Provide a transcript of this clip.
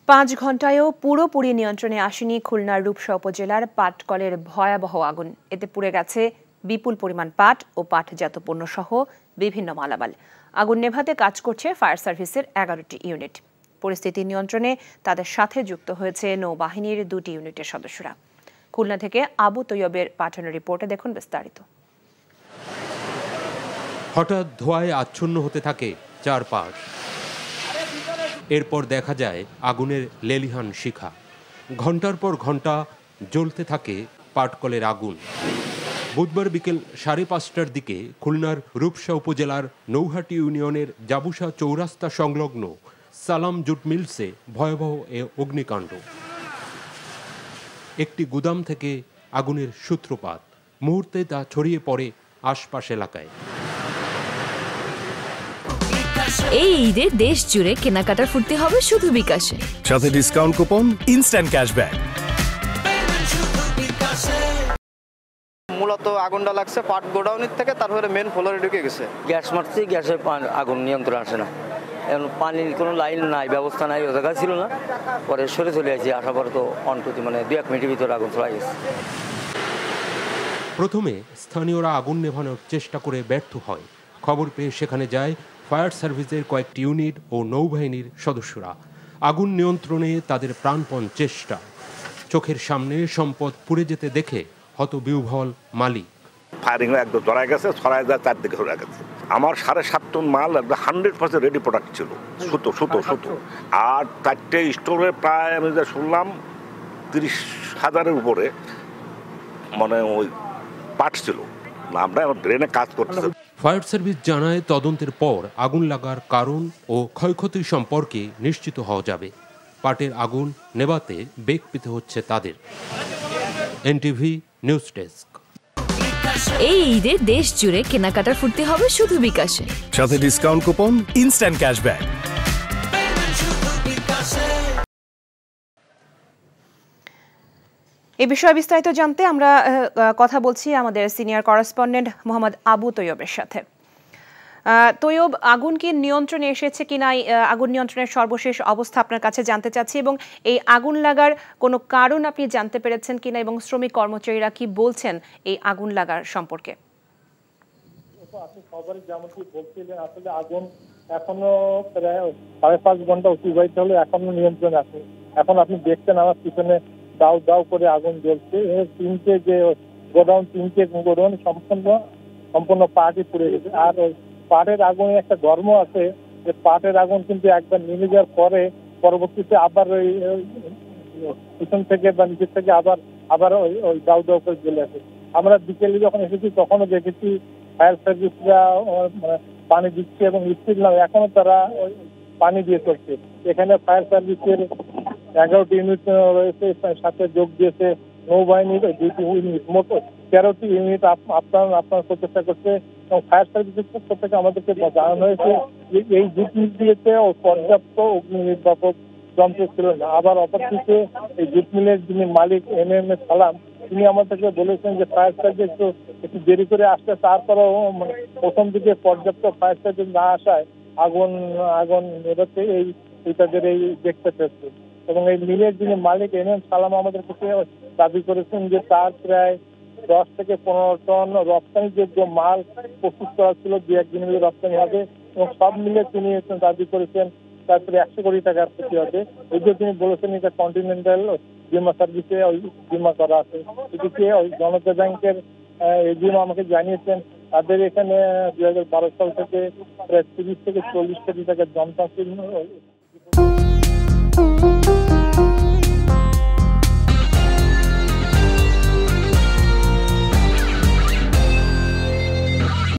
5 ঘন্টায়ও পুরোপুরি নিয়ন্ত্রণে আসেনি খুলনার রূপসা উপজেলার পাটকলের ভয়াবহ আগুন। এতে পুড়ে গেছে বিপুল পরিমাণ পাট ও পাটজাত পণ্য সহ বিভিন্ন মালামাল। আগুন নেভাতে কাজ করছে ফায়ার সার্ভিসের 11টি ইউনিট। পরিস্থিতি নিয়ন্ত্রণে তাদের সাথে যুক্ত হয়েছে নৌবাহিনীর 2টি ইউনিটের সদস্যরা। খুলনা থেকে আবু তৈয়বের পাঠানো রিপোর্টে দেখুন বিস্তারিত। হঠাৎ ধোঁয়ায় আচ্ছন্ন হতে থাকে চারপাশ। এরপর দেখা যায় আগুনের লেলিহান শিখা। ঘন্টার পর ঘন্টা জ্বলতে থাকে পাটকলের আগুন। বুধবার বিকেল 5:30টার দিকে খুলনার রূপসা উপজেলার নৌহাটি ইউনিয়নের জাবুসা চৌরাস্তা সংলগ্ন সালাম জুট মিলসে ভয়াবহ এ অগ্নিকাণ্ড। একটি গুদাম থেকে আগুনের সূত্রপাত, মুহূর্তে তা ছড়িয়ে পড়ে আশপাশ এলাকায়। এই ঈদে দেশ জুড়ে কেনাকাটার ফুর্তি হবে শুধু বিকাশে, সাথে ডিসকাউন্ট কুপন, ইনস্ট্যান্ট ক্যাশব্যাক। মূলত আগুনটা লাগছে পাট গোডাউনের থেকে, তারপরে মেন ফ্লোরে ঢুকে গেছে। গ্যাস মারছি, গ্যাসে আগুন নিয়ন্ত্রণ আসে না। এখন পানির কোনো লাইন নাই, ব্যবস্থা নাই, ও জায়গা ছিল না। পরে সরে চলে আসছি, আসার পরে তো অন্তত 2-1 মিনিটের ভিতরে আগুন চলে গেছে। প্রথমে স্থানীয়রা আগুন নেভানোর চেষ্টা করে ব্যর্থ হয়। খবর পেয়ে সেখানে যায় ফায়ার সার্ভিসের কয়েকটি ইউনিট ও নৌবাহিনীর সদস্যরা। আগুন নিয়ন্ত্রণে তাদের প্রাণপণ চেষ্টা। চোখের সামনে সম্পদ পুড়ে যেতে দেখে হতবিহ্বল মালিক। ফায়ারিং একদম জড়ায় গেছে, ছড়ায় যায়, চারদিকে ছড়ায় গেছে। আমার 7.5 টন মাল একদম 100% রেডি প্রোডাক্ট ছিল, সুতো। আর 4টে স্টোরে প্রায় আমি যা শুনলাম 30,000-এর উপরে ওই পাট ছিল। আমরা ড্রেনে কাজ করতে। ফায়ার সার্ভিস জানায় তদন্তের পর আগুন লাগার কারণ ও ক্ষয়ক্ষতি সম্পর্কে নিশ্চিত হওয়া যাবে। পাটের আগুন নেভাতে বেগ পেতে হচ্ছে তাদের। NTV news desk. এই ঈদে দেশ জুড়ে কেনাকাটার ফুর্তি হবে শুধু বিকাশে, সাথে ডিসকাউন্ট কুপন, ইনস্ট্যান্ট ক্যাশব্যাক। এই বিষয়ে বিস্তারিত জানতে আমরা কথা বলছি আমাদের সিনিয়র করেসপন্ডেন্ট মোহাম্মদ আবু তৈয়বের সাথে। তৈয়ব, আগুন কি নিয়ন্ত্রণে এসেছে কিনা, আগুন নিয়ন্ত্রণের সর্বশেষ অবস্থা আপনার কাছে জানতে চাচ্ছি, এবং এই আগুন লাগার কোনো কারণ আপনি জানতে পেরেছেন কিনা, এবং শ্রমিক কর্মচারীরা কি বলছেন এই আগুন লাগার সম্পর্কে? আপনি খবরে যেমনটি বলছিলেন, আসলে আগুন এখনো প্রায় 5.5 ঘন্টা অতিবাহিত হলে এখনো নিয়ন্ত্রণে আছে। এখন আপনি দেখছেন আমার পিছনে দাউ দাউ করে আগুন জ্বলছে। 3টে যে গোডাউন সম্পূর্ণ পাটই পুড়ে গেছে। আর ওই পাটের আগুনে একটা ধর্ম আছে যে পাটের আগুন কিন্তু একবার নিভে যাওয়ার পরে পরবর্তীতে আবার ওই পিছন থেকে বা নিচের থেকে আবার ওই দাউ দাউ করে জ্বলে আসে। আমরা বিকেলে যখন এসেছি তখনও দেখেছি ফায়ার সার্ভিসরা পানি দিচ্ছে এবং স্পিড না এখনো তারা পানি দিয়ে চলছে। এখানে ফায়ার সার্ভিসের 11টি ইউনিট রয়েছে, সাথে যোগ দিয়েছে নৌবাহিনীর 2টি ইউনিট, মোট 13টি ইউনিট আপনার প্রচেষ্টা করছে। এবং ফায়ার সার্ভিসের পক্ষ থেকে আমাদেরকে জানানো হয়েছে যে এই জুট মিল দিয়েছে ও পর্যাপ্ত অগ্নি নির্বাপক যন্ত্র ছিল না। আবার অপরদিকে এই জুট মিলের যিনি মালিক এম.এম.এ সালাম, তিনি আমাদেরকে বলেছেন যে ফায়ার সার্ভিস একটু দেরি করে আসছে, তারপরেও প্রথম দিকে পর্যাপ্ত ফায়ার সার্ভিস না আসায় আগুন নেভাতে এই তাদের এই দেখতে পেয়েছে। এবং এই মিলের যিনি মালিক এম.এম সালাম আমাদের কাছে দাবি করেছেন যে তার প্রায় 10 থেকে 15 টন রপ্তানিযোগ্য মাল প্রস্তুত করা ছিল, 2-1 দিনের মধ্যে রপ্তানি হবে। এবং সব মিলে তিনি দাবি করেছেন তারপরে 100 কোটি টাকার ক্ষতি হবে। যদিও তিনি বলেছেন এটা কন্টিনেন্টাল বীমা সার্ভিসে বীমা করা আছে। এদিকে ওই জনতা ব্যাংকের এজিএম আমাকে জানিয়েছেন তাদের এখানে 2012 সাল থেকে প্রায় 30 থেকে 40 কোটি টাকার যন্ত্রাংশ